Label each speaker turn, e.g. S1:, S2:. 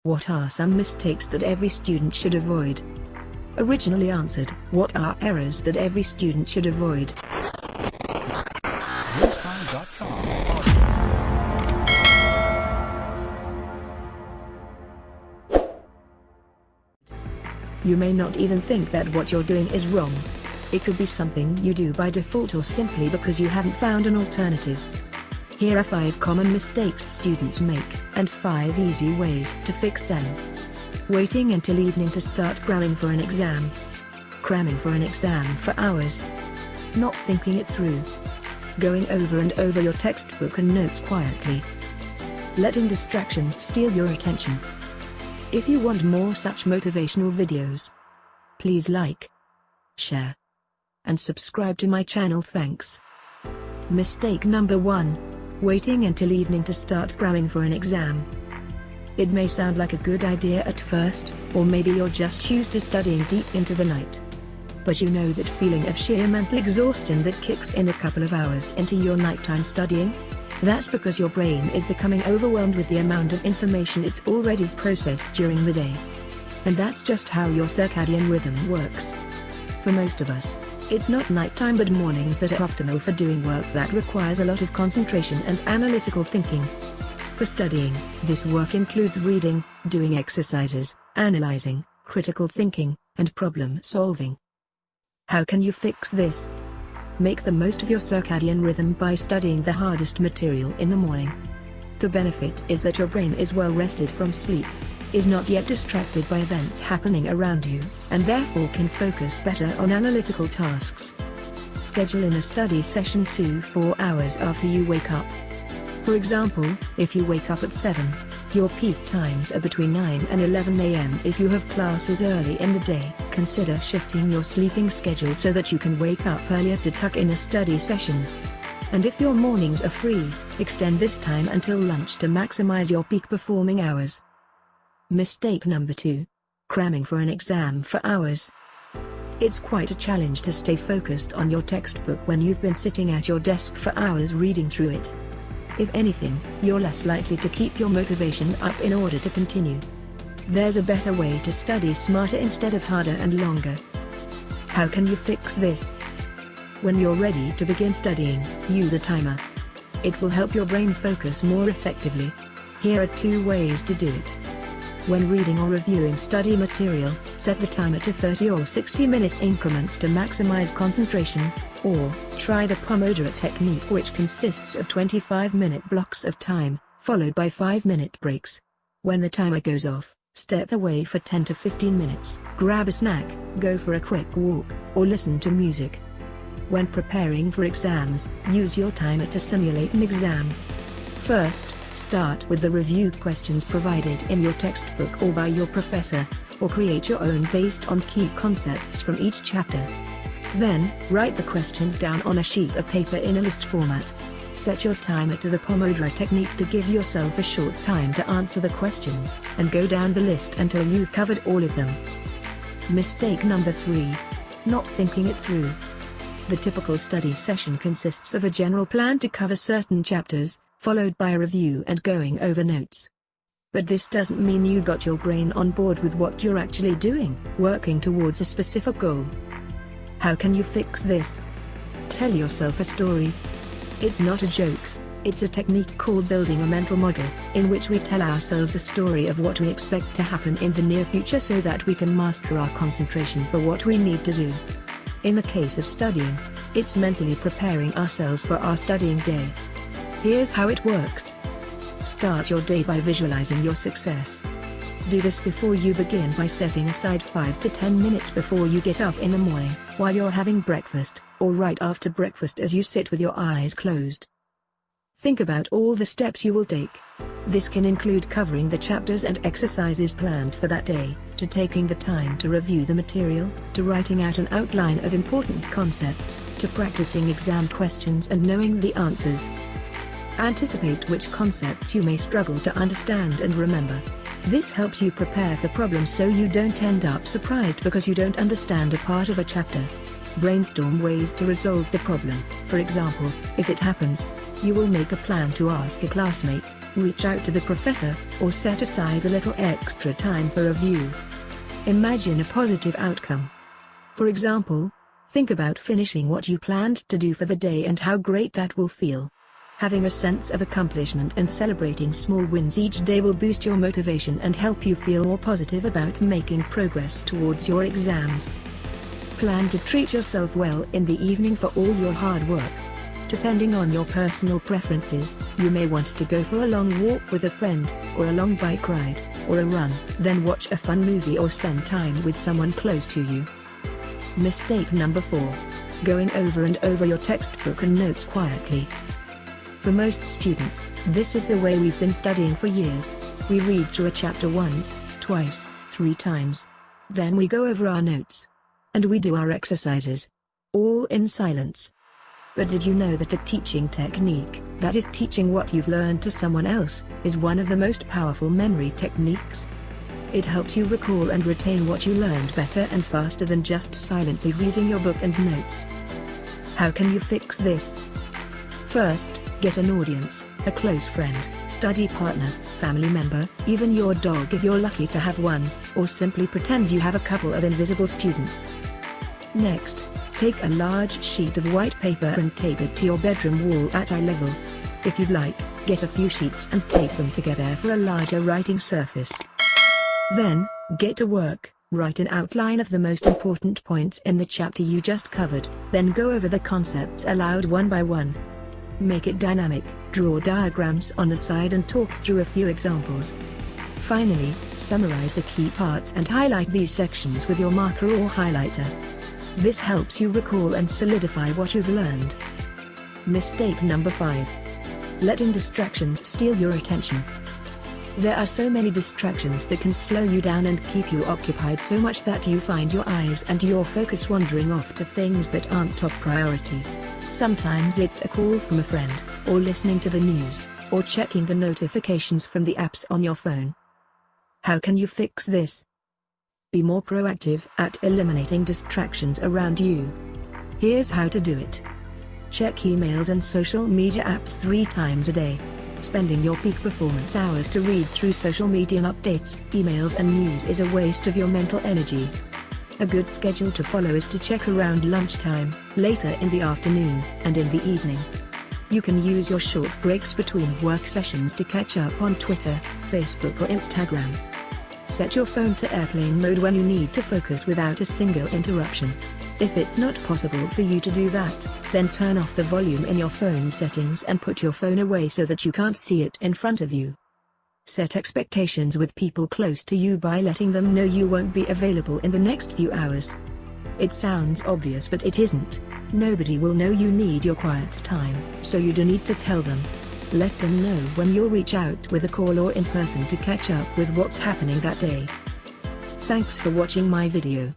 S1: What are some mistakes that every student should avoid? Originally answered, what are errors that every student should avoid? You may not even think that what you're doing is wrong. It could be something you do by default or simply because you haven't found an alternative. Here are 5 common mistakes students make, and 5 easy ways to fix them. Waiting until evening to start cramming for an exam. Cramming for an exam for hours. Not thinking it through. Going over and over your textbook and notes quietly. Letting distractions steal your attention. If you want more such motivational videos, please like, share, and subscribe to my channel. Thanks. Mistake number 1. Waiting until evening to start cramming for an exam. It may sound like a good idea at first, or maybe you're just used to studying deep into the night. But you know that feeling of sheer mental exhaustion that kicks in a couple of hours into your nighttime studying? That's because your brain is becoming overwhelmed with the amount of information it's already processed during the day. And that's just how your circadian rhythm works. For most of us, it's not nighttime but mornings that are optimal for doing work that requires a lot of concentration and analytical thinking. For studying, this work includes reading, doing exercises, analyzing, critical thinking, and problem solving. How can you fix this? Make the most of your circadian rhythm by studying the hardest material in the morning. The benefit is that your brain is well rested from sleep, is not yet distracted by events happening around you, and therefore can focus better on analytical tasks. Schedule in a study session 2-4 hours after you wake up. For example, if you wake up at 7, your peak times are between 9 and 11 a.m. If you have classes early in the day, consider shifting your sleeping schedule so that you can wake up earlier to tuck in a study session. And if your mornings are free, extend this time until lunch to maximize your peak performing hours. Mistake number 2. Cramming for an exam for hours. It's quite a challenge to stay focused on your textbook when you've been sitting at your desk for hours reading through it. If anything, you're less likely to keep your motivation up in order to continue. There's a better way to study smarter instead of harder and longer. How can you fix this? When you're ready to begin studying, use a timer. It will help your brain focus more effectively. Here are 2 ways to do it. When reading or reviewing study material, set the timer to 30 or 60-minute increments to maximize concentration, or try the Pomodoro technique, which consists of 25-minute blocks of time, followed by 5-minute breaks. When the timer goes off, step away for 10 to 15 minutes, grab a snack, go for a quick walk, or listen to music. When preparing for exams, use your timer to simulate an exam. First, start with the review questions provided in your textbook or by your professor, or create your own based on key concepts from each chapter. Then, write the questions down on a sheet of paper in a list format. Set your timer to the Pomodoro technique to give yourself a short time to answer the questions, and go down the list until you've covered all of them. Mistake number 3. Not thinking it through. The typical study session consists of a general plan to cover certain chapters, followed by a review and going over notes. But this doesn't mean you got your brain on board with what you're actually doing, working towards a specific goal. How can you fix this? Tell yourself a story. It's not a joke, it's a technique called building a mental model, in which we tell ourselves a story of what we expect to happen in the near future so that we can master our concentration for what we need to do. In the case of studying, it's mentally preparing ourselves for our studying day. Here's how it works. Start your day by visualizing your success. Do this before you begin by setting aside 5 to 10 minutes before you get up in the morning, while you're having breakfast, or right after breakfast as you sit with your eyes closed. Think about all the steps you will take. This can include covering the chapters and exercises planned for that day, to taking the time to review the material, to writing out an outline of important concepts, to practicing exam questions and knowing the answers. Anticipate which concepts you may struggle to understand and remember. This helps you prepare for problems so you don't end up surprised because you don't understand a part of a chapter. Brainstorm ways to resolve the problem. For example, if it happens, you will make a plan to ask a classmate, reach out to the professor, or set aside a little extra time for review. Imagine a positive outcome. For example, think about finishing what you planned to do for the day and how great that will feel. Having a sense of accomplishment and celebrating small wins each day will boost your motivation and help you feel more positive about making progress towards your exams. Plan to treat yourself well in the evening for all your hard work. Depending on your personal preferences, you may want to go for a long walk with a friend, or a long bike ride, or a run, then watch a fun movie or spend time with someone close to you. Mistake number 4. Going over and over your textbook and notes quietly. For most students, this is the way we've been studying for years. We read through a chapter once, twice, 3 times. Then we go over our notes. And we do our exercises. All in silence. But did you know that the teaching technique, that is teaching what you've learned to someone else, is one of the most powerful memory techniques? It helps you recall and retain what you learned better and faster than just silently reading your book and notes. How can you fix this? First, get an audience, a close friend, study partner, family member, even your dog if you're lucky to have one, or simply pretend you have a couple of invisible students. Next, take a large sheet of white paper and tape it to your bedroom wall at eye level. If you'd like, get a few sheets and tape them together for a larger writing surface. Then, get to work, write an outline of the most important points in the chapter you just covered, then go over the concepts aloud one by one. Make it dynamic, draw diagrams on the side and talk through a few examples. Finally, summarize the key parts and highlight these sections with your marker or highlighter. This helps you recall and solidify what you've learned. Mistake number 5. Letting distractions steal your attention. There are so many distractions that can slow you down and keep you occupied so much that you find your eyes and your focus wandering off to things that aren't top priority. Sometimes it's a call from a friend, or listening to the news, or checking the notifications from the apps on your phone. How can you fix this? Be more proactive at eliminating distractions around you. Here's how to do it. Check emails and social media apps 3 times a day. Spending your peak performance hours to read through social media updates, emails and news is a waste of your mental energy. A good schedule to follow is to check around lunchtime, later in the afternoon, and in the evening. You can use your short breaks between work sessions to catch up on Twitter, Facebook or Instagram. Set your phone to airplane mode when you need to focus without a single interruption. If it's not possible for you to do that, then turn off the volume in your phone settings and put your phone away so that you can't see it in front of you. Set expectations with people close to you by letting them know you won't be available in the next few hours. It sounds obvious but it isn't. Nobody will know you need your quiet time, so you don't need to tell them. Let them know when you'll reach out with a call or in person to catch up with what's happening that day. Thanks for watching my video.